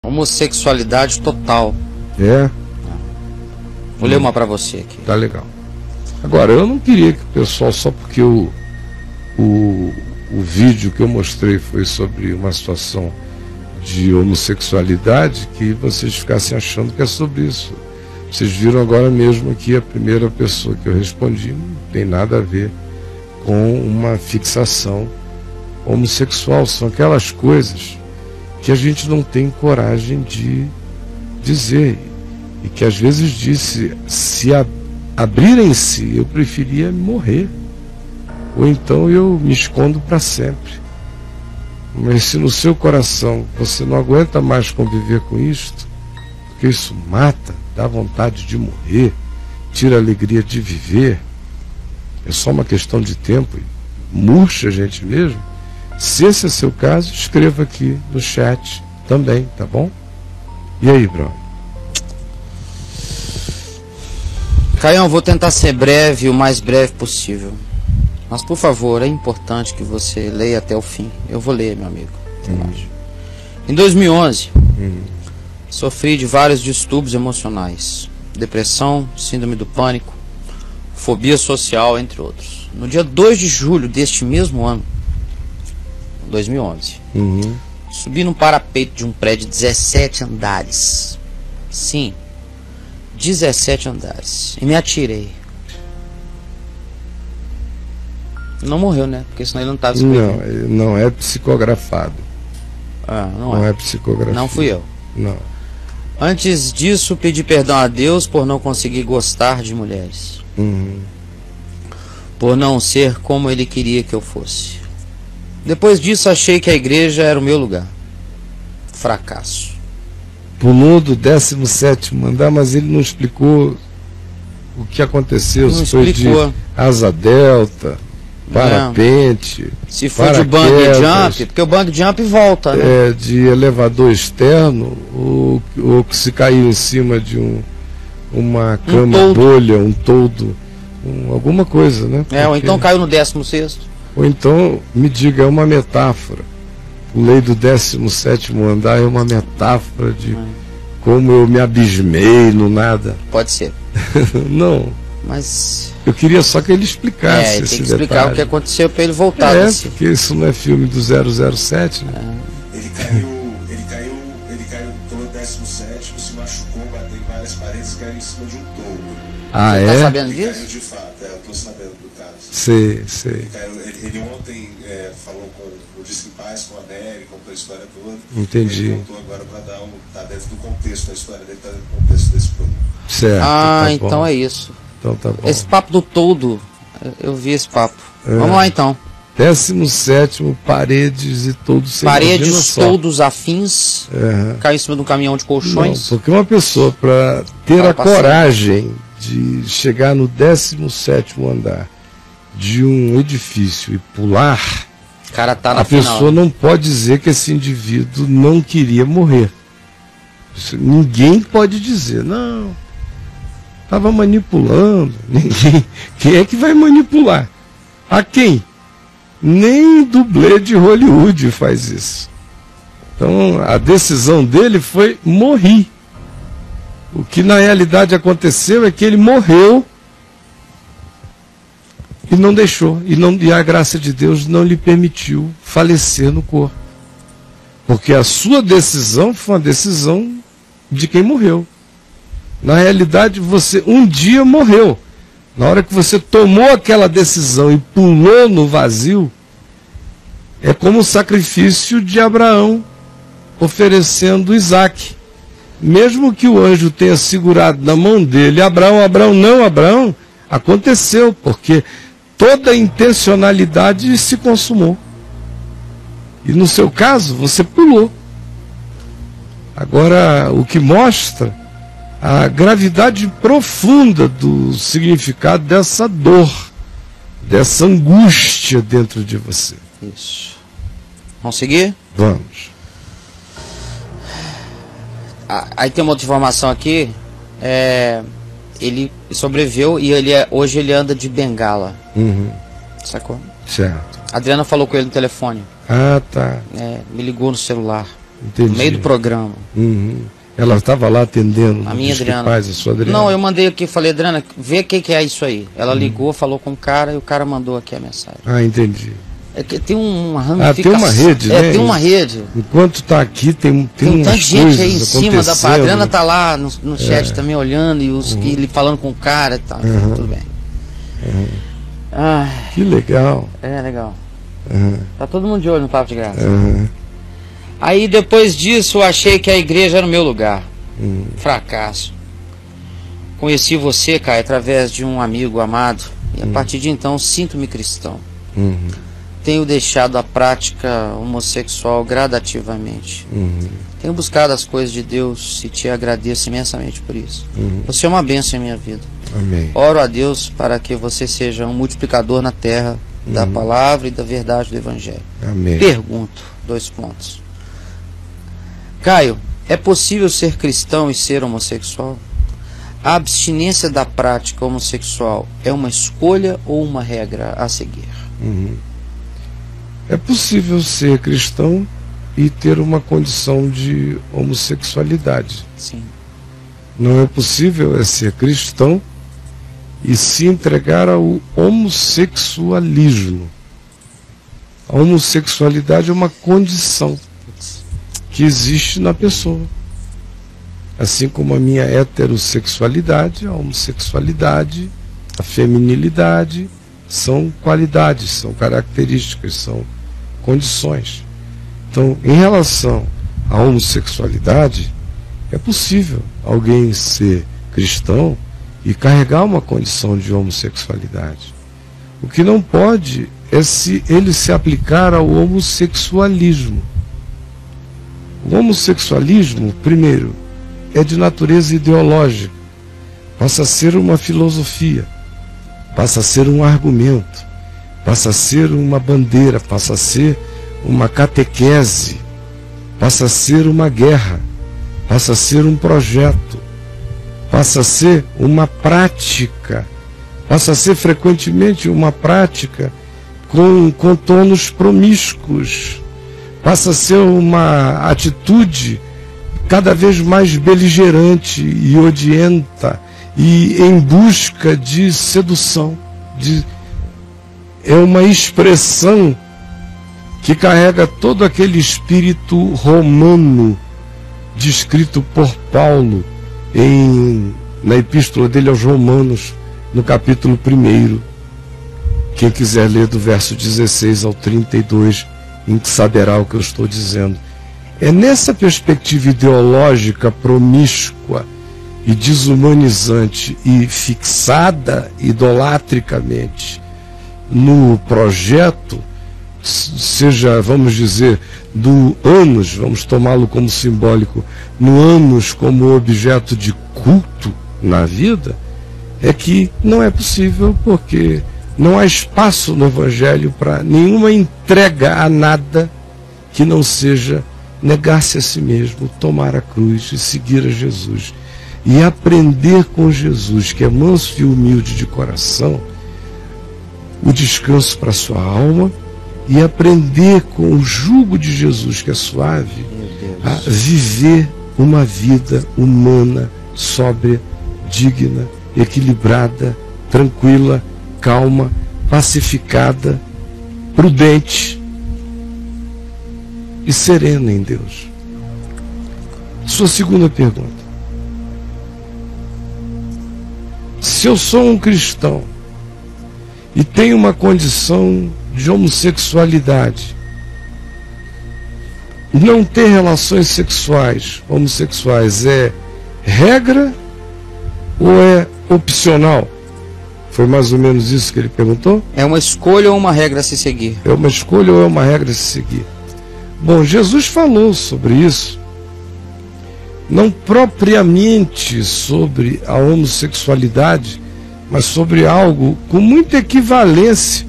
Homossexualidade total. É? Vou ler uma pra você aqui. Tá legal. Agora, eu não queria que o pessoal, só porque o vídeo que eu mostrei foi sobre uma situação de homossexualidade, que vocês ficassem achando que é sobre isso. Vocês viram agora mesmo que a primeira pessoa que eu respondi não tem nada a ver com uma fixação homossexual. São aquelas coisas que a gente não tem coragem de dizer, e que às vezes disse, se abrirem-se, eu preferia morrer, ou então eu me escondo para sempre. Mas se no seu coração você não aguenta mais conviver com isto, porque isso mata, dá vontade de morrer, tira a alegria de viver, é só uma questão de tempo, murcha a gente mesmo. Se esse é seu caso, escreva aqui no chat também, tá bom? E aí, brother? Caião, vou tentar ser breve, o mais breve possível. Mas, por favor, é importante que você leia até o fim. Eu vou ler, meu amigo. Em 2011, sofri de vários distúrbios emocionais. Depressão, síndrome do pânico, fobia social, entre outros. No dia 2 de julho deste mesmo ano, 2011, subi num parapeito de um prédio de 17 andares. Sim, 17 andares. E me atirei. Não morreu, né? Porque senão ele não estava escrevendo. Não é psicografado. Não é psicografado. Não fui eu. Não. Antes disso, pedi perdão a Deus por não conseguir gostar de mulheres. Por não ser como Ele queria que eu fosse. Depois disso, achei que a igreja era o meu lugar. Fracasso. Pulou do 17º andar, mas ele não explicou o que aconteceu. Não se foi explicou. De asa delta, parapente, se for de bang jump, porque o bang jump volta, né? De elevador externo, ou que se caiu em cima de uma cama bolha, um toldo, alguma coisa, né? Ou então caiu no 16º. Ou então, me diga, é uma metáfora. Pulei do 17º andar é uma metáfora de como eu me abismei no nada. Pode ser. Não. Mas eu queria só que ele explicasse ele esse tem que explicar detalhe. O que aconteceu para ele voltar. Porque isso não é filme do 007, né? Ele caiu do 17º, se machucou, bateu em várias paredes e caiu em cima de um toldo. Você tá sabendo disso? Caiu de fato, eu tô sabendo do caso. Sei. Ele ontem falou com o Disque em Paz, com a Nery, contou a história toda. Entendi. Ele contou agora para dar tá dentro do contexto da história dele, tá dentro do contexto desse programa. Certo. Tá então bom. É isso. Então tá bom. Esse papo do toldo, eu vi esse papo. Vamos lá então. 17º, paredes e toldos sem paredes, toldos afins, caiu em cima de um caminhão de colchões. Não, porque uma pessoa, para ter a coragem de chegar no 17º andar de um edifício e pular, cara tá na pessoa não pode dizer que esse indivíduo não queria morrer. Ninguém pode dizer, não, estava manipulando. Ninguém. Quem é que vai manipular? A quem? Nem dublê de Hollywood faz isso. Então a decisão dele foi morrer. O que na realidade aconteceu é que ele morreu e não deixou, e a graça de Deus não lhe permitiu falecer no corpo. Porque a sua decisão foi uma decisão de quem morreu. Na realidade, você um dia morreu. Na hora que você tomou aquela decisão e pulou no vazio, é como o sacrifício de Abraão oferecendo Isaac. Mesmo que o anjo tenha segurado na mão dele, Abraão, aconteceu, porque toda a intencionalidade se consumou. E no seu caso, você pulou. Agora, o que mostra a gravidade profunda do significado dessa dor, dessa angústia dentro de você. Isso. Vamos seguir? Vamos. Aí tem uma outra informação aqui. Ele sobreviveu e hoje ele anda de bengala. Sacou? Certo. A Adriana falou com ele no telefone. Ah, tá. Me ligou no celular. Entendi. No meio do programa. Uhum. Ela estava lá atendendo. A minha Adriana. Paz, a sua Adriana. Não, eu mandei aqui, falei, Adriana, vê o que é isso aí. Ela ligou, falou com o cara e o cara mandou aqui a mensagem. Ah, entendi. É que tem uma ramificação. Tem uma rede, né? Tem uma rede. Enquanto está aqui, tem um tanto de gente aí em cima da A Adriana tá lá no chat também olhando e os que ele falando com o cara e tal. Tudo bem. Que legal. É legal. Tá todo mundo de olho no Papo de Graça. Aí depois disso eu achei que a igreja era o meu lugar. Fracasso. Conheci você, Caio, através de um amigo amado. E a partir de então sinto-me cristão. Tenho deixado a prática homossexual gradativamente. Tenho buscado as coisas de Deus e te agradeço imensamente por isso. Você é uma bênção em minha vida. Amém. Oro a Deus para que você seja um multiplicador na terra da palavra e da verdade do Evangelho. Amém. Pergunto, 2 pontos. Caio, é possível ser cristão e ser homossexual? A abstinência da prática homossexual é uma escolha ou uma regra a seguir? É possível ser cristão e ter uma condição de homossexualidade. Sim. Não é possível ser cristão e se entregar ao homossexualismo. A homossexualidade é uma condição que existe na pessoa. Assim como a minha heterossexualidade, a homossexualidade, a feminilidade, são qualidades, são características, são condições. Então, em relação à homossexualidade, é possível alguém ser cristão e carregar uma condição de homossexualidade. O que não pode é se ele se aplicar ao homossexualismo. O homossexualismo, primeiro, é de natureza ideológica, passa a ser uma filosofia, passa a ser um argumento, passa a ser uma bandeira, passa a ser uma catequese, passa a ser uma guerra, passa a ser um projeto, passa a ser uma prática, passa a ser frequentemente uma prática com tonos promíscuos, passa a ser uma atitude cada vez mais beligerante e odienta e em busca de sedução. É uma expressão que carrega todo aquele espírito romano descrito por Paulo na epístola dele aos Romanos, no capítulo 1. Quem quiser ler do verso 16 ao 32, saberá o que eu estou dizendo. É nessa perspectiva ideológica promíscua e desumanizante e fixada idolatricamente no projeto, seja, vamos dizer, do ânus, vamos tomá-lo como simbólico, no ânus como objeto de culto na vida, é que não é possível, porque não há espaço no Evangelho para nenhuma entrega a nada que não seja negar-se a si mesmo, tomar a cruz e seguir a Jesus. E aprender com Jesus, que é manso e humilde de coração, o descanso para a sua alma, e aprender com o jugo de Jesus, que é suave, a viver uma vida humana, sóbria, digna, equilibrada, tranquila, calma, pacificada, prudente e serena em Deus. Sua segunda pergunta: se eu sou um cristão e tenho uma condição de homossexualidade, não ter relações sexuais homossexuais é regra ou é opcional? Foi mais ou menos isso que ele perguntou? É uma escolha ou uma regra a se seguir? É uma escolha ou é uma regra a se seguir? Bom, Jesus falou sobre isso, não propriamente sobre a homossexualidade, mas sobre algo com muita equivalência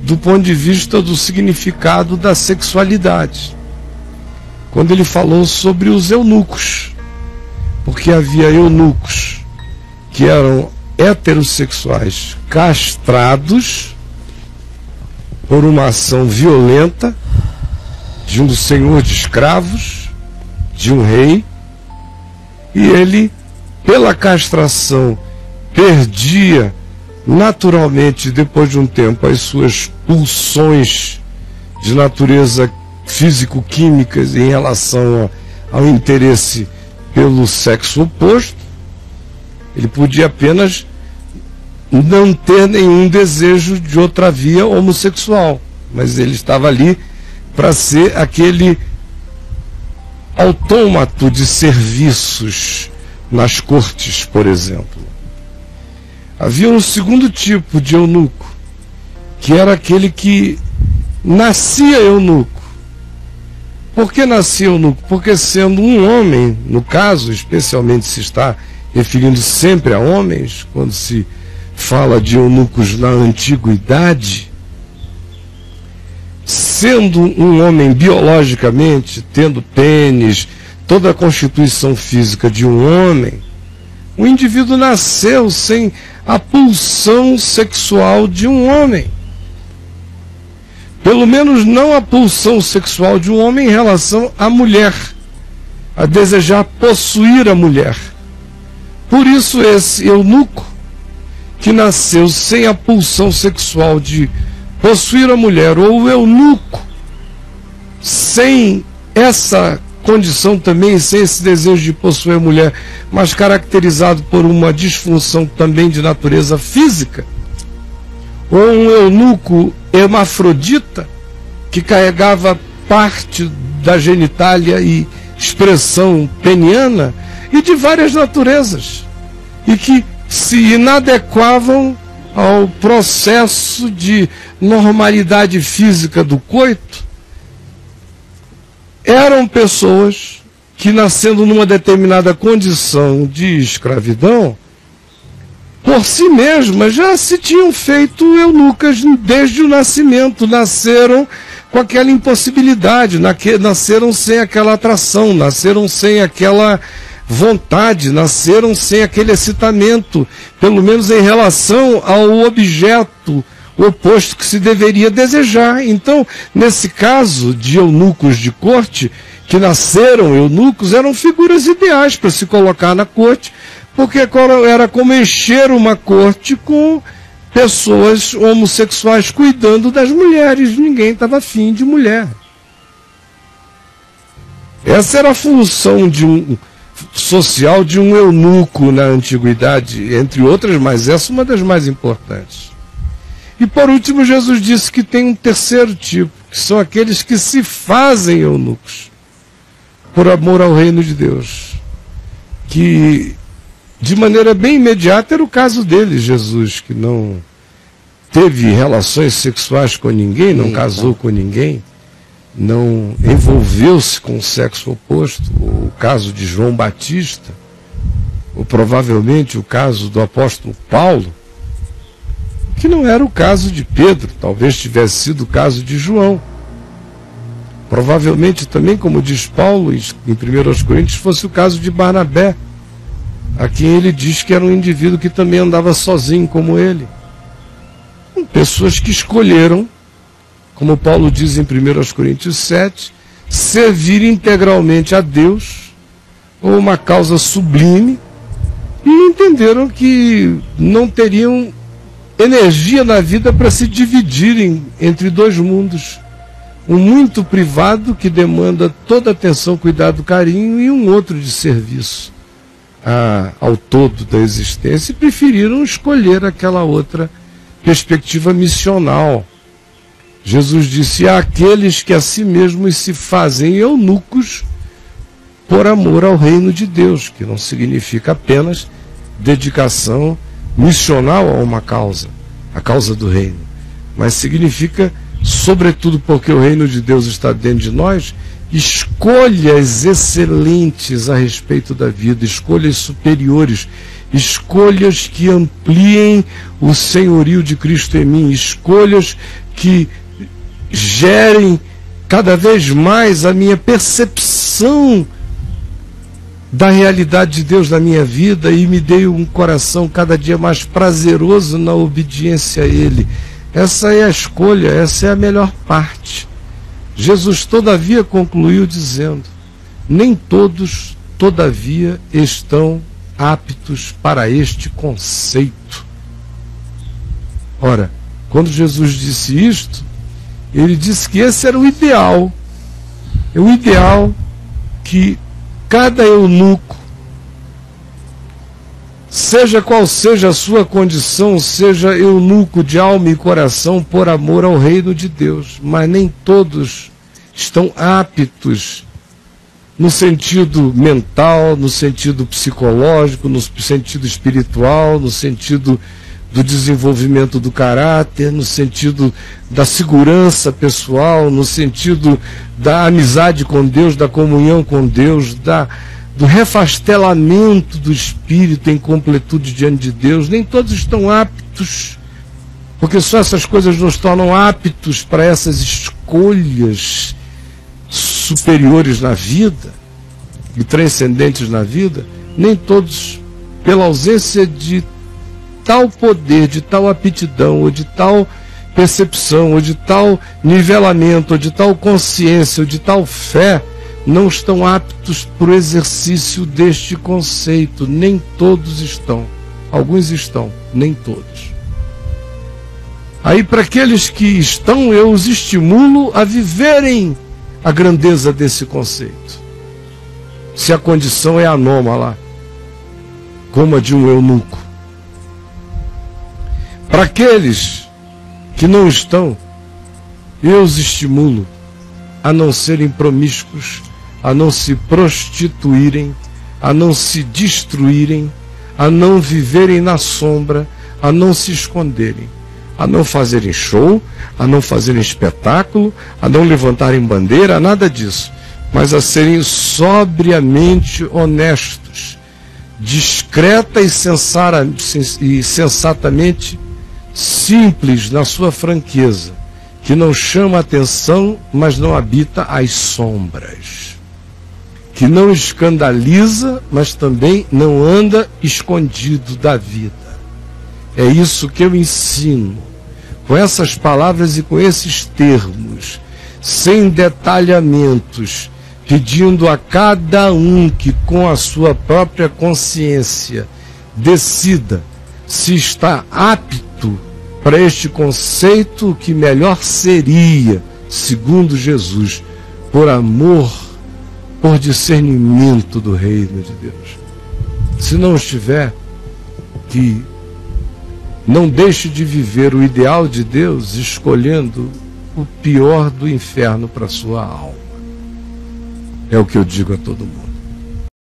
do ponto de vista do significado da sexualidade. Quando ele falou sobre os eunucos, porque havia eunucos que eram heterossexuais castrados por uma ação violenta de um senhor de escravos, de um rei, e ele, pela castração, perdia naturalmente, depois de um tempo, as suas pulsões de natureza físico-químicas em relação ao interesse pelo sexo oposto. Ele podia apenas não ter nenhum desejo de outra via homossexual, mas ele estava ali para ser aquele autômato de serviços nas cortes, por exemplo. Havia um segundo tipo de eunuco, que era aquele que nascia eunuco. Por que nascia eunuco? Porque, sendo um homem, no caso, especialmente se está referindo sempre a homens, quando se fala de eunucos na antiguidade, sendo um homem biologicamente, tendo pênis, toda a constituição física de um homem, o indivíduo nasceu sem a pulsão sexual de um homem. Pelo menos não a pulsão sexual de um homem em relação à mulher, a desejar possuir a mulher. Por isso esse eunuco, que nasceu sem a pulsão sexual de possuir a mulher, ou o eunuco sem essa condição também, sem esse desejo de possuir a mulher, mas caracterizado por uma disfunção também de natureza física, ou um eunuco hermafrodita, que carregava parte da genitália e expressão peniana, e de várias naturezas, e que se inadequavam ao processo de normalidade física do coito. Eram pessoas que, nascendo numa determinada condição de escravidão, por si mesmas já se tinham feito eunucas desde o nascimento, nasceram com aquela impossibilidade, nasceram sem aquela atração, nasceram sem aquela vontade, nasceram sem aquele excitamento, pelo menos em relação ao objeto oposto que se deveria desejar. Então, nesse caso de eunucos de corte, que nasceram eunucos, eram figuras ideais para se colocar na corte, porque era como encher uma corte com pessoas homossexuais cuidando das mulheres. Ninguém estava afim de mulher. Essa era a função social de um eunuco na antiguidade, entre outras, mas essa é uma das mais importantes. E por último, Jesus disse que tem um terceiro tipo, que são aqueles que se fazem eunucos por amor ao reino de Deus, que de maneira bem imediata era o caso dele, Jesus, que não teve relações sexuais com ninguém, não casou com ninguém, não envolveu-se com o sexo oposto. O caso de João Batista, ou provavelmente o caso do apóstolo Paulo, que não era o caso de Pedro, talvez tivesse sido o caso de João. Provavelmente também, como diz Paulo em 1 Coríntios, fosse o caso de Barnabé, a quem ele diz que era um indivíduo que também andava sozinho como ele. Pessoas que escolheram, como Paulo diz em 1 Coríntios 7, servir integralmente a Deus, ou uma causa sublime, e entenderam que não teriam energia na vida para se dividirem entre dois mundos. Um muito privado, que demanda toda atenção, cuidado, carinho, e um outro de serviço ao todo da existência, e preferiram escolher aquela outra perspectiva missional. Jesus disse: há aqueles que a si mesmos se fazem eunucos por amor ao reino de Deus, que não significa apenas dedicação missional a uma causa, a causa do reino, mas significa, sobretudo porque o reino de Deus está dentro de nós, escolhas excelentes a respeito da vida, escolhas superiores, escolhas que ampliem o senhorio de Cristo em mim, escolhas que gerem cada vez mais a minha percepção da realidade de Deus na minha vida e me dê um coração cada dia mais prazeroso na obediência a Ele. Essa é a escolha, essa é a melhor parte. Jesus, todavia, concluiu dizendo: nem todos, todavia, estão aptos para este conceito. Ora, quando Jesus disse isto, ele disse que esse era o ideal. É o ideal que cada eunuco, seja qual seja a sua condição, seja eunuco de alma e coração por amor ao reino de Deus. Mas nem todos estão aptos no sentido mental, no sentido psicológico, no sentido espiritual, no sentido do desenvolvimento do caráter, no sentido da segurança pessoal, no sentido da amizade com Deus, da comunhão com Deus, do refastelamento do espírito em completude diante de Deus. Nem todos estão aptos, porque só essas coisas nos tornam aptos para essas escolhas superiores na vida e transcendentes na vida. Nem todos, pela ausência de tal poder, de tal aptidão, ou de tal percepção, ou de tal nivelamento, ou de tal consciência, ou de tal fé, não estão aptos para o exercício deste conceito. Nem todos estão. Alguns estão, nem todos. Aí, para aqueles que estão, eu os estimulo a viverem a grandeza desse conceito. Se a condição é anômala, como a de um eunuco. Para aqueles que não estão, eu os estimulo a não serem promíscuos, a não se prostituírem, a não se destruírem, a não viverem na sombra, a não se esconderem, a não fazerem show, a não fazerem espetáculo, a não levantarem bandeira, nada disso, mas a serem sobriamente honestos, discreta e sensatamente simples na sua franqueza, que não chama atenção, mas não habita as sombras, que não escandaliza, mas também não anda escondido da vida. É isso que eu ensino, com essas palavras e com esses termos, sem detalhamentos, pedindo a cada um que, com a sua própria consciência, decida se está apto para este conceito, que melhor seria, segundo Jesus, por amor, por discernimento do reino de Deus. Se não estiver, que não deixe de viver o ideal de Deus, escolhendo o pior do inferno para a sua alma. É o que eu digo a todo mundo.